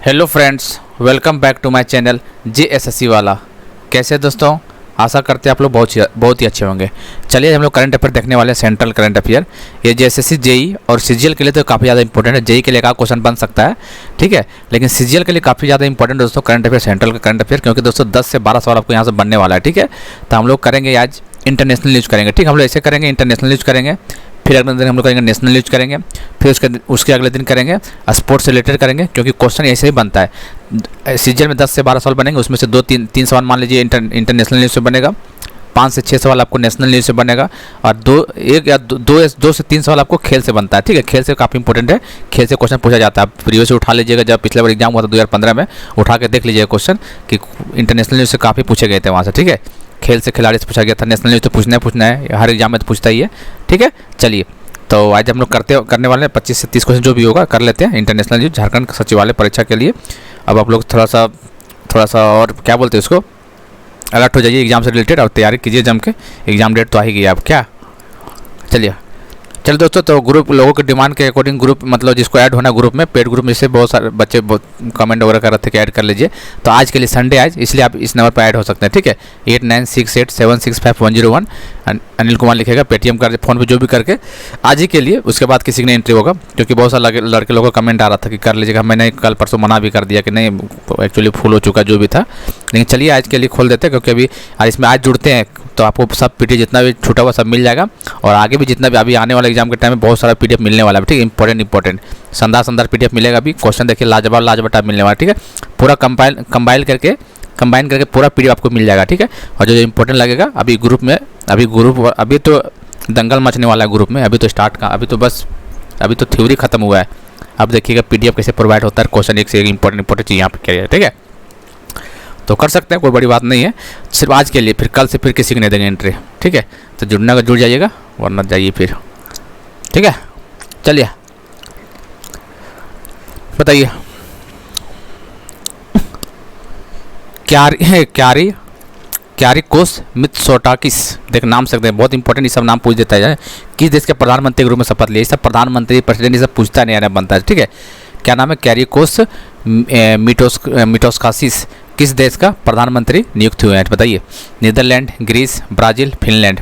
Hello friends, welcome back to my channel JSSC वाला। कैसे हैं दोस्तों? आशा करते हैं आप लोग बहुत ही अच्छे होंगे। चलिए हम लोग करंट अफेयर देखने वाले हैं, सेंट्रल करंट अफेयर। ये JSSC JEE और CGL के लिए तो काफ़ी ज़्यादा इंपॉर्टेंट है। JEE के लिए एक क्वेश्चन बन सकता है, ठीक है, लेकिन CGL के लिए काफ़ी ज़्यादा इंपॉर्टेंट दोस्तों करंट अफेयर, सेंट्रल का करंट अफेयर, क्योंकि दोस्तों 10 से 12 सवाल आपको यहाँ से बनने वाला है, ठीक है। तो हम लोग करेंगे आज इंटरनेशनल न्यूज़ करेंगे, ठीक है। हम लोग ऐसे करेंगे, इंटरनेशनल न्यूज़ करेंगे, फिर अगले दिन हम लोग करेंगे नेशनल न्यूज़ करेंगे, फिर उसके अगले दिन करेंगे स्पोर्ट्स से रिलेटेड करेंगे, क्योंकि क्वेश्चन ऐसे ही बनता है। सीजन में 10 से 12 सवाल बनेंगे, उसमें से 2-3 सवाल मान लीजिए इंटरनेशनल न्यूज़ से बनेगा, 5 से 6 सवाल आपको नेशनल न्यूज़ से बनेगा, और 2 से 3 सवाल आपको खेल से बनता है, ठीक है। खेल से काफ़ी इंपॉर्टेंट है, खेल से क्वेश्चन पूछा जाता है। आप प्रीवियस से उठा लीजिएगा, जब पिछले बार एग्जाम हुआ था 2015 में, उठा के देख लीजिएगा क्वेश्चन कि इंटरनेशनल न्यूज़ से काफ़ी पूछे गए थे वहाँ से, ठीक है। खेल से खिलाड़ी से पूछा गया था, नेशनल न्यूज़ तो पूछना है, हर एग्जाम में तो पूछता ही है, ठीक है। चलिए, तो आज हम लोग करने वाले हैं 25 से 30 क्वेश्चन जो भी होगा कर लेते हैं। इंटरनेशनल न्यूज़ झारखंड सचिवालय परीक्षा के लिए। अब आप लोग थोड़ा सा और क्या बोलते हैं उसको, अलर्ट हो जाइए एग्जाम से रिलेटेड और तैयारी कीजिए जम के। एग्जाम डेट तो आ ही गई अब क्या। चलिए दोस्तों, तो ग्रुप लोगों के डिमांड के अकॉर्डिंग ग्रुप, मतलब जिसको ऐड होना ग्रुप में, पेड ग्रुप में से बहुत सारे बच्चे कमेंट वगैरह कर रहे थे कि ऐड कर लीजिए। तो आज के लिए संडे आज, इसलिए आप इस नंबर पर ऐड हो सकते हैं, ठीक है। 8968765101 अनिल कुमार लिखेगा, पेटीएम कर फोन पे जो भी करके आज ही के लिए। उसके बाद किसी ने एंट्री होगा, क्योंकि बहुत सारे लड़के लोगों का कमेंट आ रहा था कि कर लीजिएगा। मैंने कल परसों मना भी कर दिया कि नहीं, एक्चुअली फुल हो चुका जो भी था, लेकिन चलिए आज के लिए खोल देते हैं, क्योंकि अभी इसमें आज जुड़ते हैं तो आपको सब पीडीएफ जितना भी छूटा हुआ सब मिल जाएगा। और आगे भी जितना भी अभी आने वाले एग्जाम के टाइम में बहुत सारा पीडीएफ मिलने वाला है, ठीक है। इंपॉर्टेंट शानदार पीडीएफ मिलेगा। अभी क्वेश्चन देखिए, लाजवाब मिलने वाला है, ठीक है। पूरा कंबाइन करके पूरा पीडीएफ आपको मिल जाएगा, ठीक है। और जो इंपॉर्टेंट लगेगा अभी तो दंगल मचने वाला है ग्रुप में। अभी तो थ्योरी खत्म हुआ है। अब देखिएगा पीडीएफ कैसे प्रोवाइड होता है, क्वेश्चन एक से एक इंपॉर्टेंट चीज़ यहाँ पर क्या है, ठीक है। तो कर सकते हैं, कोई बड़ी बात नहीं है, सिर्फ आज के लिए। फिर कल से फिर किसी को नहीं देंगे एंट्री, ठीक है। तो जुड़ना का जुड़ जाइएगा, वरना जाइए फिर, ठीक है। चलिए बताइए, क्यारिकोस मित्सोटाकिस, देख नाम सकते हैं, बहुत इंपॉर्टेंट, ये सब नाम पूछ देता है। किस देश के प्रधानमंत्री के रूप में शपथ लिए? ये सब प्रधानमंत्री, प्रेसिडेंट, ये सब पूछता नहीं आना बनता है, ठीक है। क्या नाम है? क्यारिकोस मिटोस्कासिस किस देश का प्रधानमंत्री नियुक्त हुए हैं? बताइए। नीदरलैंड, ग्रीस, ब्राज़ील, फिनलैंड,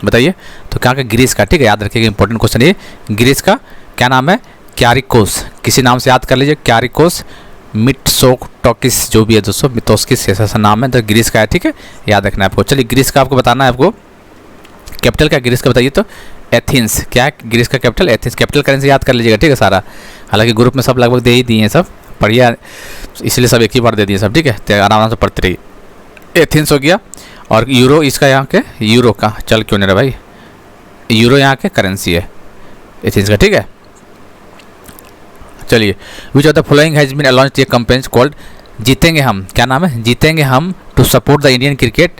बताइए। तो क्या का ग्रीस का, ठीक है, याद रखिएगा, इंपॉर्टेंट क्वेश्चन ये। ग्रीस का क्या नाम है? क्यारिकोस, किसी नाम से याद कर लीजिए, क्यारिकोस मिट्सोटाकिस जो भी है दोस्तों, मिटोस्किस ऐसा नाम है, तो ग्रीस का है, ठीक है, याद रखना है आपको। चलिए, ग्रीस का आपको बताना है, आपको कैपिटल क्या ग्रीस का बताइए। तो एथेंस, क्या है ग्रीस का कैपिटल? एथेंस। कैपिटल करेंसी याद कर लीजिएगा, ठीक है सारा। हालांकि ग्रुप में सब लगभग दे ही दिए हैं, सब पढ़िए, इसलिए सब एक ही बार दे दिए सब, ठीक है। तो आराम से पढ़ते रहिए। एथेंस हो गया, और यूरो इसका यहाँ के, यूरो का चल क्यों नहीं रहा भाई, यूरो यहाँ के करेंसी है एथेंस का, ठीक है। चलिए, which of the following has been launched a campaign called Jeetenge Hum, क्या नाम है? Jeetenge Hum, to support the Indian cricket.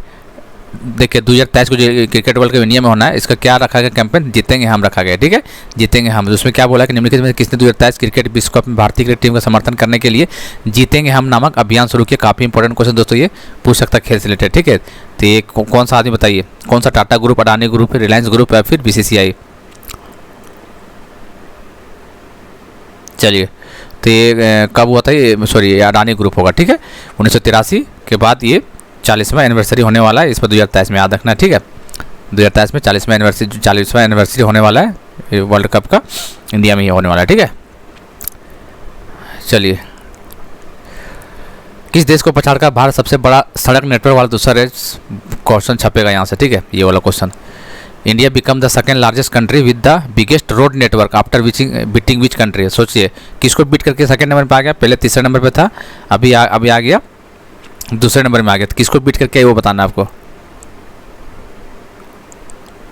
देखिए 2023 को जो क्रिकेट वर्ल्ड कप इंडिया में होना है, इसका क्या रखा गया कैंपेन? जीतेंगे हम रखा गया, ठीक है, जीतेंगे हम। तो उसमें क्या बोला कि निम्नलिखित में किसने 2023 क्रिकेट विश्व कप में भारतीय क्रिकेट टीम का समर्थन करने के लिए जीतेंगे हम नामक अभियान शुरू किया? काफ़ी इंपॉर्टेंट क्वेश्चन दोस्तों, ये पूछ सकता है खेल से रिलेटेड, ठीक है। तो ये कौन सा आदमी बताइए, कौन सा? Tata group, Adani group, Reliance group, या फिर BCCI? चलिए, तो ये कब हुआ था? ये सॉरी, अडानी ग्रुप होगा, ठीक है। 1983 के बाद ये 40वां एनिवर्सरी होने वाला है, इस पर 2023 में याद रखना, ठीक है। 2023 में 40वां एनिवर्सरी होने वाला है वर्ल्ड कप का, इंडिया में ही होने वाला है, ठीक है। चलिए, किस देश को पछाड़कर भारत सबसे बड़ा सड़क नेटवर्क वाला दूसरा देश? क्वेश्चन छपेगा यहाँ से, ठीक है, ये वाला question. India become the second largest country with the biggest road network after beating which country? सोचिए, किसको बीट करके सेकेंड नंबर पर आ गया? पहले तीसरे नंबर पर था, अभी आ गया दूसरे नंबर में आ गया। तो किसको बीट करके वो बताना है आपको,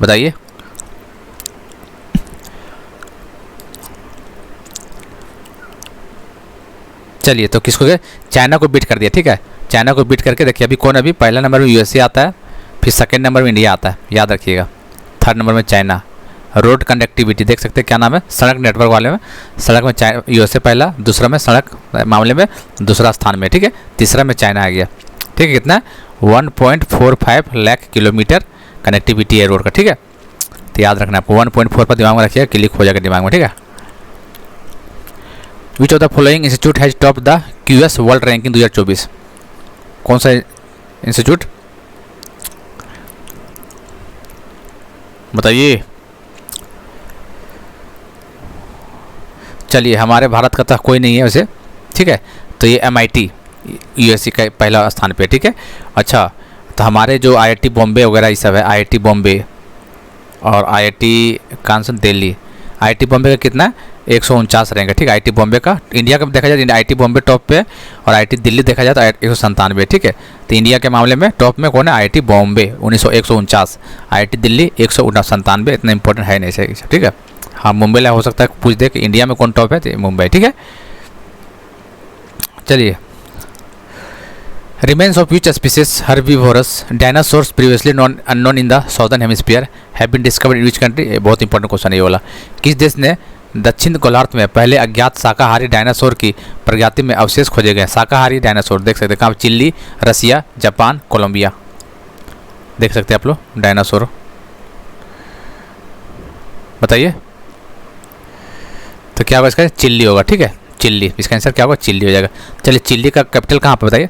बताइए। चलिए, तो किसको गए? चाइना को बीट कर दिया, ठीक है। चाइना को बीट करके देखिए अभी कौन, अभी पहला नंबर में USA आता है, फिर सेकेंड नंबर में इंडिया आता है, याद रखिएगा। थर्ड नंबर में चाइना। रोड कनेक्टिविटी देख सकते हैं, क्या नाम है? सड़क नेटवर्क वाले में सड़क में USA पहला, दूसरा में सड़क मामले में दूसरा स्थान में, ठीक है। तीसरा में चाइना आ गया, ठीक है। कितना? 1.45 लाख किलोमीटर कनेक्टिविटी है रोड का, ठीक है। तो याद रखना आपको 1.4 पर दिमाग में रखिएगा, क्लिक हो जाएगा दिमाग में, ठीक है। विच of the following institute has top the QS world ranking 2024? कौन सा इंस्टीट्यूट बताइए। चलिए, हमारे भारत का तो कोई नहीं है वैसे, ठीक है, तो ये MIT USA का पहला स्थान पे, ठीक है। अच्छा, तो हमारे जो IIT बॉम्बे वगैरह ये सब है, IIT बॉम्बे और IIT कानसन दिल्ली, IIT बॉम्बे का कितना है 149 रैंक है, ठीक है। IIT बॉम्बे का इंडिया का देखा जाए IIT बॉम्बे टॉप पे और IIT दिल्ली देखा जाए तो 197, ठीक है। तो इंडिया के मामले में टॉप में कौन है? IIT बॉम्बे 149, IIT दिल्ली 197, इतना इंपॉर्टेंट है नहीं सही, ठीक है। हाँ, मुंबई हो सकता है पूछ दे कि इंडिया में कौन टॉप है, तो मुंबई, ठीक है। चलिए, remains of which species herbivorous dinosaurs previously unknown in the southern hemisphere have been discovered in which country? ये बहुत इंपॉर्टेंट क्वेश्चन है ये वाला। किस देश ने दक्षिण गोलार्ध में पहले अज्ञात शाकाहारी डायनासोर की प्रजाति में अवशेष खोजे गए? शाकाहारी डायनासोर देख सकते हैं कहाँ? चिली, रसिया, जापान, कोलंबिया। देख सकते हैं आप लोग डायनासोर, बताइए तो क्या होगा इसका? चिल्ली होगा, ठीक है, चिल्ली। इसका आंसर क्या होगा? चिल्ली हो जाएगा। चलिए, चिल्ली का कैपिटल कहाँ पे बताइए?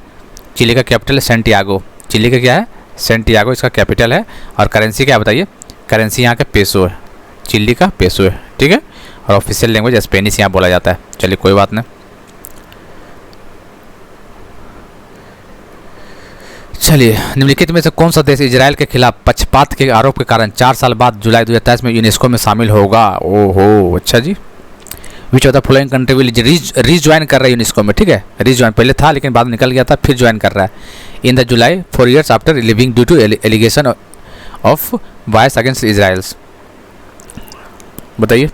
चिली का कैपिटल है सेंटियागो। चिली का क्या है? सेंटियागो इसका कैपिटल है। और करेंसी क्या बताइए? करेंसी यहाँ का पेसो है, चिली का पेसो है, ठीक है। और ऑफिशियल लैंग्वेज स्पेनिश यहाँ बोला जाता है। चलिए, कोई बात नहीं। चलिए, निम्नलिखित में से कौन सा देश इजराइल के खिलाफ पक्षपात के आरोप के कारण 4 साल बाद जुलाई 2023 में यूनेस्को में शामिल होगा? ओहो, अच्छा जी। Which of the following country will rejoin कर रहा है यूनेस्को में, ठीक है। रीज्वाइन पहले था लेकिन बाद में निकल गया था, फिर ज्वाइन कर रहा है in the July 4 years after living due to allegation of bias against Israel's. बताइए।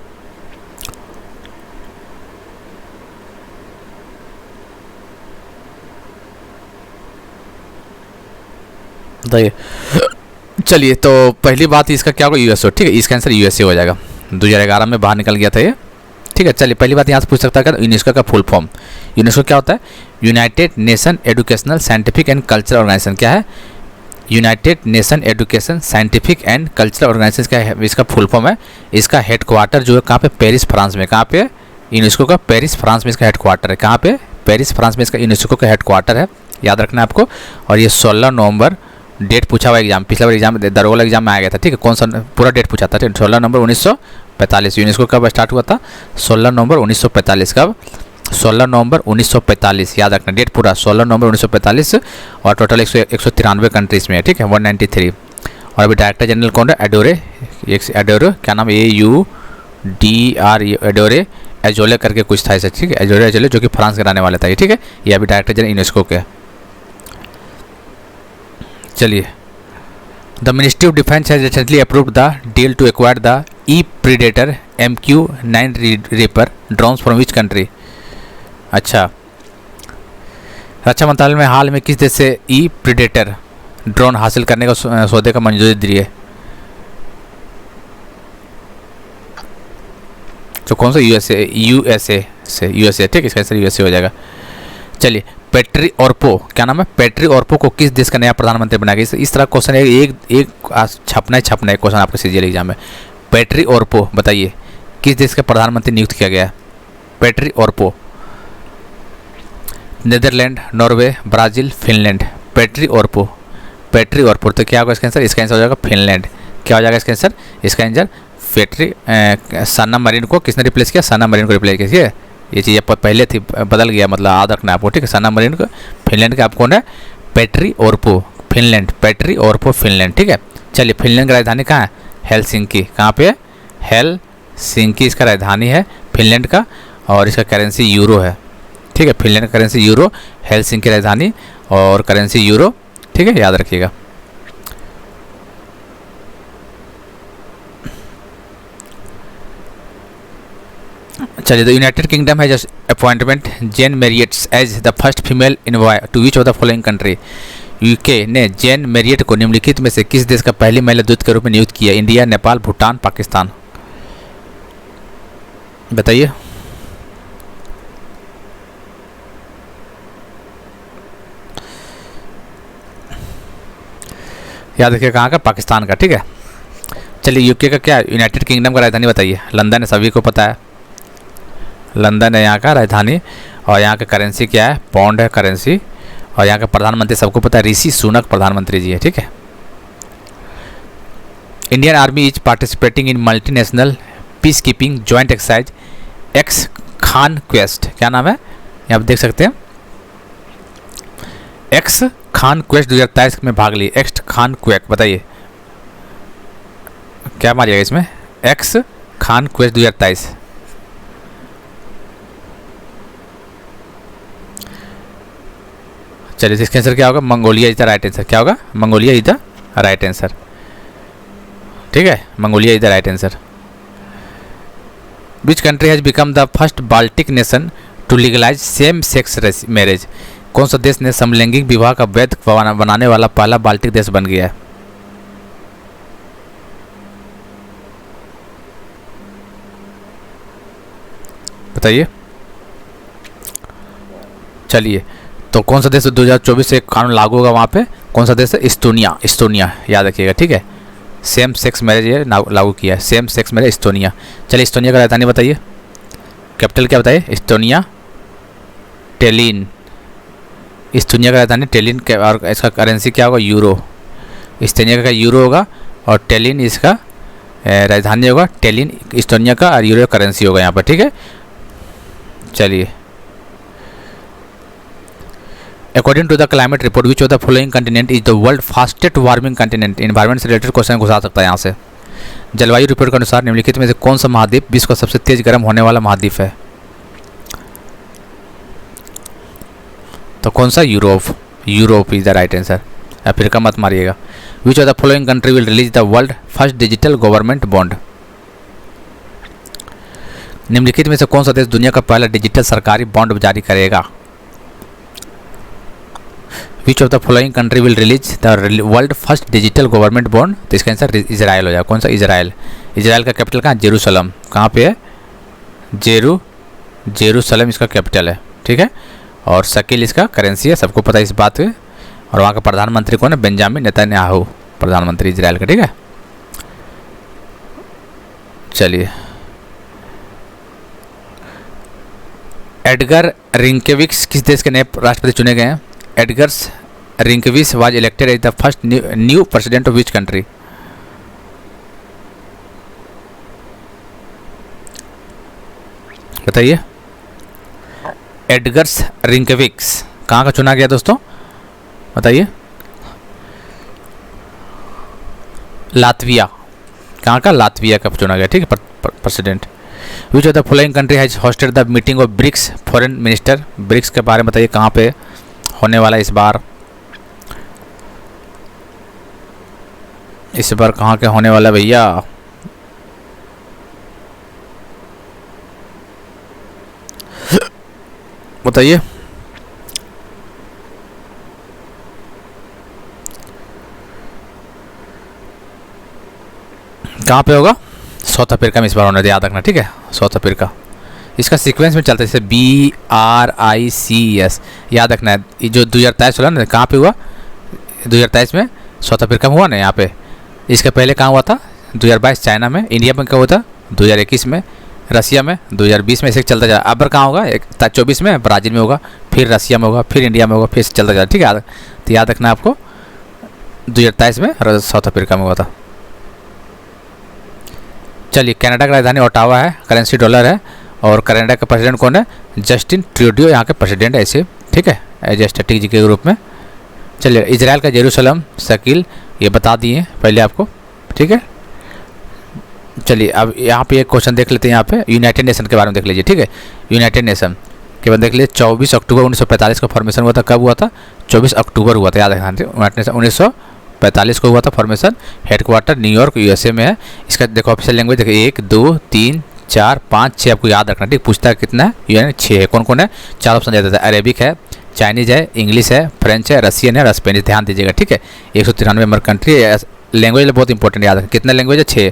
बताइए। चलिए, तो पहली बात इसका क्या होगा? USA, ठीक है। इसका आंसर USA हो जाएगा। 2011 में बाहर निकल गया था ये, ठीक है। चलिए, पहली बात यहाँ से पूछ सकता है यूनेस्को का फुल फॉर्म। यूनेस्को क्या होता है? United Nation educational scientific and cultural organisation. क्या है? United Nation education scientific and cultural organisation का इसका फुल फॉर्म है। इसका हेडक्वार्टर जो है कहाँ पे? पेरिस, फ्रांस में। कहाँ पे? यूनेस्को का पेरिस, फ्रांस में इसका हेडक्वार्टर है। कहाँ पे? पेरिस, फ्रांस में इसका यूनेस्को का हेडक्वार्टर है, याद रखना है आपको। और ये 16 नवंबर डेट पूछा हुआ एग्जाम, पिछला बार एग्जाम दरोगा एग्जाम में आ गया था, ठीक है। कौन सा पूरा डेट पूछा था? 16 नवंबर 1945। यूनेस्को कब स्टार्ट हुआ था? 16 नवंबर 1945। कब? 16 नवंबर 1945, याद रखना डेट पूरा, 16 नवंबर 1945। और टोटल 193 कंट्रीज में है, ठीक है, 193। और अभी डायरेक्टर जनरल कौन है? एडोरे, एडोरे क्या नाम? AUDR, एडोरे एजोले करके कुछ था ऐसा, ठीक है। एडोरे एजोले जो कि फ्रांस के रहने वाले था, ठीक है। ये अभी डायरेक्टर जनरल यूनेस्को के। चलिए, the ministry of defence has recently approved the deal to acquire the predator MQ-9 reaper drones from which country? अच्छा, रक्षा मंत्रालय में हाल में किस देश से प्रीडेटर ड्रोन हासिल करने का सौदे का मंजूरी दी है? तो कौन सा? USA से, USA, ठीक है। इसका आंसर USA हो जाएगा। चलिए, पेट्री ओर्पो, क्या नाम है? पेट्री ओर्पो को किस देश का नया प्रधानमंत्री बनाया गया? इस तरह क्वेश्चन एक छपना है क्वेश्चन आपके CGL एग्जाम में। पेट्री ओर्पो बताइए किस देश का प्रधानमंत्री नियुक्त किया गया है? Petteri Orpo, Netherland, Norway, Brazil, Finland. Petteri Orpo, Petteri Orpo, तो क्या होगा इसका आंसर? इसका आंसर हो जाएगा फिनलैंड। क्या हो जाएगा इसका आंसर? इसका आंसर पेट्री साना मरीन को किसने रिप्लेस किया? साना मरीन को रिप्लेस किया, ठीक है। ये चीज़ पहले थी, बदल गया, मतलब याद रखना आपको, ठीक है। साना मरीन को फिनलैंड का आपको है पेट्री ओर्पो, फिनलैंड, पेट्री ओर्पो, फिनलैंड, ठीक है। चलिए, फिनलैंड की राजधानी कहाँ है? हेलसिंकी। कहाँ पे? हेलसिंकी इसका राजधानी है फिनलैंड का। और इसका करेंसी यूरो है, ठीक है। फिनलैंड का करेंसी यूरो, हेलसिंकी राजधानी और करेंसी यूरो, ठीक है, याद रखिएगा। चलिए, the United Kingdom has appointment Jane Marriott's as the first female envoy to which of the following country? UK ने जेन मैरियट को निम्नलिखित में से किस देश का पहली महिला दूत के रूप में नियुक्त किया? इंडिया, नेपाल, भूटान, पाकिस्तान। बताइए। याद रखिए कहाँ का? पाकिस्तान का, ठीक है। चलिए, यूके का क्या? यूनाइटेड किंगडम का राजधानी बताइए। लंदन है, सभी को पता है। लंदन है यहाँ का राजधानी, और यहाँ का करेंसी क्या है, पौंड है करेंसी, और यहाँ का प्रधानमंत्री सबको पता है ऋषि सुनक प्रधानमंत्री जी है, ठीक है। Indian army is participating in multinational peace keeping joint exercise x Khan quest, क्या नाम है यहाँ आप देख सकते हैं, एक्स खान क्वेस्ट 2023 में भाग ली, एक्स खान क्वेक, बताइए क्या मारिएगा इसमें, एक्स खान क्वेस्ट 2023। चलिए इसका आंसर क्या होगा, Mongolia is the right answer, क्या होगा, Mongolia is the right answer, ठीक है, Mongolia is the right answer. Which country has become the first Baltic nation to legalise same sex marriage, कौन सा देश ने समलैंगिक विवाह का वैध बनाने वाला पहला बाल्टिक देश बन गया है, बताइए। चलिए तो कौन सा देश 2024 से कानून लागू होगा वहाँ पे, कौन सा देश है, इस्तोनिया, इस्तोनिया याद रखिएगा, ठीक है। सेम सेक्स मैरिज ये लागू किया है, सेम सेक्स मैरिज इस्तोनिया। चलिए इस्तोनिया का राजधानी बताइए, कैपिटल क्या बताइए, इस्तोनिया, टेलिन, इस्तोनिया का राजधानी टेलिन, और इसका करेंसी क्या होगा, यूरो, इस्तोनिया का यूरो होगा, और टेलिन इसका राजधानी होगा, टेलिन इस्तोनिया का, और यूरो करेंसी होगा यहाँ पर, ठीक है। चलिए according to the climate report which of the following continent is the world fastest warming continent, environment से रिलेटेड क्वेश्चन घुसा सकता है यहाँ से। जलवायु रिपोर्ट के अनुसार निम्नलिखित में से कौन सा महाद्वीप विश्व का सबसे तेज गर्म होने वाला महाद्वीप है, तो कौन सा, Europe, Europe is the right answer, Africa मत मारिएगा। Which of the following country will release the world first digital government bond, निम्नलिखित में से कौन सा देश दुनिया का पहला डिजिटल सरकारी बॉन्ड जारी करेगा, विच of the following country will release the world first digital government bond, तो इसका आंसर इजराइल हो जाएगा, कौन सा, इजराइल। इजराइल का कैपिटल कहाँ, जेरूसलम, कहाँ पे है, जेरूसलम इसका कैपिटल है, ठीक है। और शकील इसका करेंसी है, सबको पता है इस बात है। और वहाँ का प्रधानमंत्री कौन है, बेंजामिन नेतन्याहू, प्रधानमंत्री इजराइल का, ठीक है। चलिए एडगर रिंकेविक्स किस देश के नए राष्ट्रपति चुने गए हैं, Edgars Rinkevics was elected as the first new president of which country, बताइए। एडगर्स रिंकेविक्स कहाँ का चुना गया दोस्तों, बताइए। लातविया, कहाँ का, लातविया का चुना गया, ठीक है, president. Which of the following country has hosted the meeting of BRICS foreign minister, BRICS के बारे में बताइए कहाँ पे होने वाला इस बार कहाँ के होने वाला भैया, बताइए। कहाँ पे होगा, साउथ अफ्रीका में इस बार होने दे, याद रखना, ठीक है, साउथ अफ्रीका। इसका सीक्वेंस में चलता है जैसे BRICS, याद रखना है। ये जो 2023 हुआ ना, कहाँ पे हुआ, 2023 में साउथ अफ्रीका में हुआ ना यहाँ पे। इसके पहले कहाँ हुआ था, 2022 चाइना में, इंडिया में क्या हुआ था 2021 में, रसिया में 2020 में, ऐसे चलता जा। अब कहाँ होगा, 24 में ब्राज़ील में होगा, फिर रसिया में होगा, फिर इंडिया में होगा, फिर चलता जा, ठीक है। तो याद रखना आपको 2023 में साउथ अफ्रीका में हुआ था। चलिए कनाडा की राजधानी ओटावा है, करेंसी डॉलर है, और कनाडा का प्रेसिडेंट कौन है, जस्टिन ट्रूडियो यहाँ के प्रेसिडेंट है ऐसे, ठीक है, एज ए स्टैटिक के रूप में। चलिए इजराइल का जेरूसलम, शकील, ये बता दिए पहले आपको, ठीक है। चलिए अब यहाँ पे एक क्वेश्चन देख लेते हैं, यहाँ पे यूनाइटेड नेशन के बारे में देख लीजिए, ठीक है। यूनाइटेड नेशन के बाद देख लीजिए 24 अक्टूबर 1945 का फॉर्मेशन हुआ था, कब हुआ था, 24 अक्टूबर हुआ था, याद रखना, 1945 को हुआ था फॉर्मेशन। हेडक्वार्टर न्यूयॉर्क USA में है। इसका देखो ऑफिशियल लैंग्वेज देखो 1 2 3 4 5 6 आपको याद रखना, ठीक। पूछता है कितना है, यानी 6 है। कौन कौन है, 4 ऑप्शन देता है, अरेबिक है, चाइनीज़ है, इंग्लिश है, फ्रेंच है, रशियन है और स्पेनिश, ध्यान दीजिएगा, ठीक है। 193 नंबर कंट्री है। लैंग्वेज बहुत इंपॉर्टेंट, याद रखें कितना लैंग्वेज है, 6।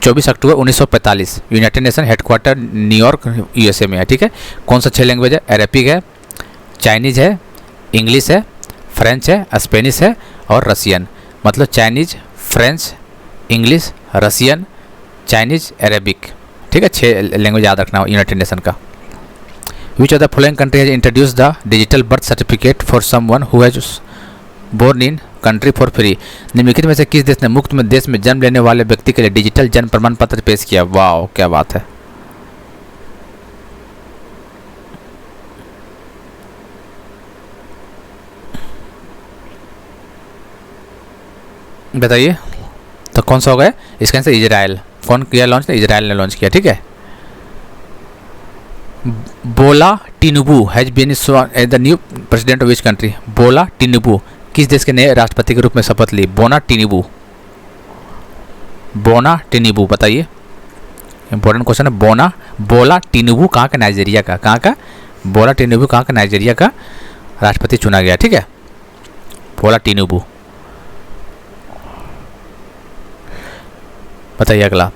24 अक्टूबर 1945 United nation headquarter New York USA में है, ठीक है। कौन सा 6 लैंग्वेज है, अरेबिक है, चाइनीज़ है, इंग्लिश है, फ्रेंच है, स्पेनिश है और रसियन। मतलब Chinese, French, English, Russian, Chinese, Arabic, ठीक है, 6 लैंग्वेज याद रखना यूनाइटेड नेशन का। Which of the following country has introduce the digital birth certificate for someone who has born in country for free. निम्नलिखित में से किस देश ने मुफ्त में देश में जन्म लेने वाले व्यक्ति के लिए डिजिटल जन्म प्रमाण पत्र पेश किया? वाह, क्या बात है। बताइए तो कौन सा होगा इसका आंसर? इजराइल। कौन किया लॉन्च? इजराइल ने लॉन्च किया, ठीक है। Bola Tinubu has been as the new president of which country? Bola Tinubu किस देश के नए राष्ट्रपति के रूप में शपथ ली? बोना टिनुबू। बोना टिनुबू बताइए, इंपॉर्टेंट क्वेश्चन है। बोला टिनुबू कहाँ का? नाइजीरिया का। कहाँ का? बोला टिनुबू कहाँ का? नाइजीरिया का राष्ट्रपति चुना गया, ठीक है, बोला टिनुबू। बताइए अगला।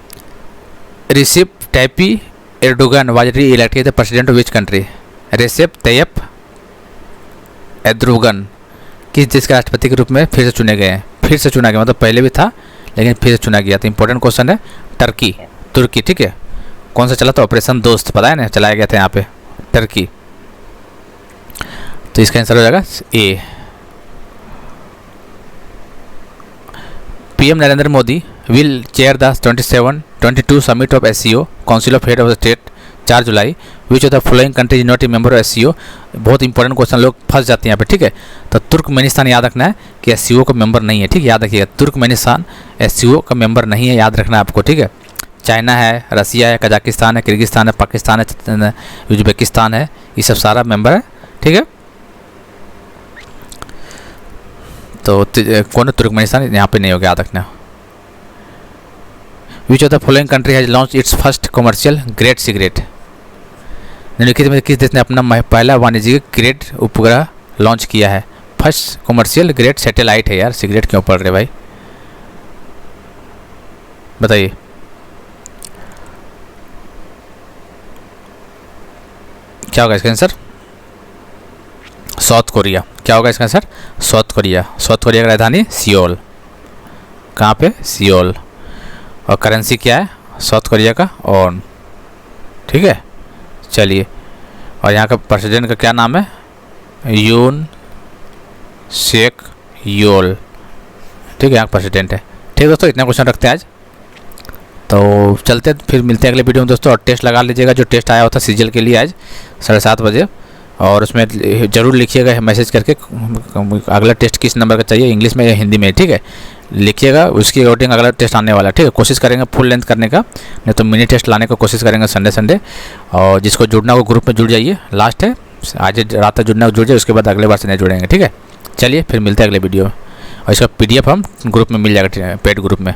Recep Tayyip Erdogan was re elected the president of which country? Recep Tayyip Erdogan किस देश के राष्ट्रपति के रूप में फिर से चुने गए हैं? फिर से चुना गया मतलब पहले भी था लेकिन फिर से चुना गया। तो इंपॉर्टेंट क्वेश्चन है तुर्की, ठीक है। कौन सा चला था? ऑपरेशन दोस्त, पता है ना, चलाया गया था यहाँ पे टर्की। तो इसका आंसर हो जाएगा A. PM Narendra Modi will chair the 22 summit of SCO council of head of state 4 July. Which of the following country is not a member of SCO? बहुत इंपॉर्टेंट क्वेश्चन, लोग फंस जाते हैं यहाँ पे, ठीक है। तो तुर्कमेनिस्तान याद रखना है कि SCO का मेंबर नहीं है, ठीक है, याद रखिएगा। तुर्कमेनिस्तान SCO का मेंबर नहीं है, याद रखना है आपको, ठीक है। चाइना है, रसिया है, कजाकिस्तान है, किर्गिस्तान है, पाकिस्तान है, उज्बेकिस्तान है, ये सब सारा मेंबर है, ठीक है। तो कौन? तुर्कमेनिस्तान यहाँ पे नहीं होगा, याद रखना। विच of the following country has launch its first commercial grade cigarette? निम्नलिखित में किस देश ने अपना पहला वाणिज्यिक ग्रेड उपग्रह लॉन्च किया है? फर्स्ट कमर्शियल ग्रेड सैटेलाइट है यार, सिगरेट क्यों पढ़ रहे भाई, बताइए। क्या होगा इसका आंसर? South Korea. क्या होगा इसका answer? South Korea. South Korea की राजधानी सियोल। कहाँ पे? सियोल। और करेंसी क्या है साउथ कोरिया का? ऑन, ठीक है। चलिए, और यहाँ का प्रेसिडेंट का क्या नाम है? यून शेक योल, ठीक है, यहाँ प्रेसिडेंट है। ठीक दोस्तों, इतना क्वेश्चन रखते हैं आज, तो चलते फिर मिलते हैं अगले वीडियो में दोस्तों। और टेस्ट लगा लीजिएगा, जो टेस्ट आया होता सीजीएल के लिए आज 7:30 बजे, और उसमें ज़रूर लिखिएगा मैसेज करके अगला टेस्ट किस नंबर का चाहिए, इंग्लिश में या हिंदी में, ठीक है, लिखिएगा। उसकी अकॉर्डिंग अगला टेस्ट आने वाला, ठीक है। कोशिश करेंगे फुल लेंथ करने का, नहीं तो मिनी टेस्ट लाने का कोशिश करेंगे संडे। और जिसको जुड़ना हो ग्रुप में जुड़ जाइए, लास्ट है, आज रात तक जुड़ना जुड़ जाए, उसके बाद अगले बार से नहीं जुड़ेंगे, ठीक है। चलिए फिर मिलते हैं अगले वीडियो में, और इसका PDF हम ग्रुप में मिल जाएगा, पेड ग्रुप में।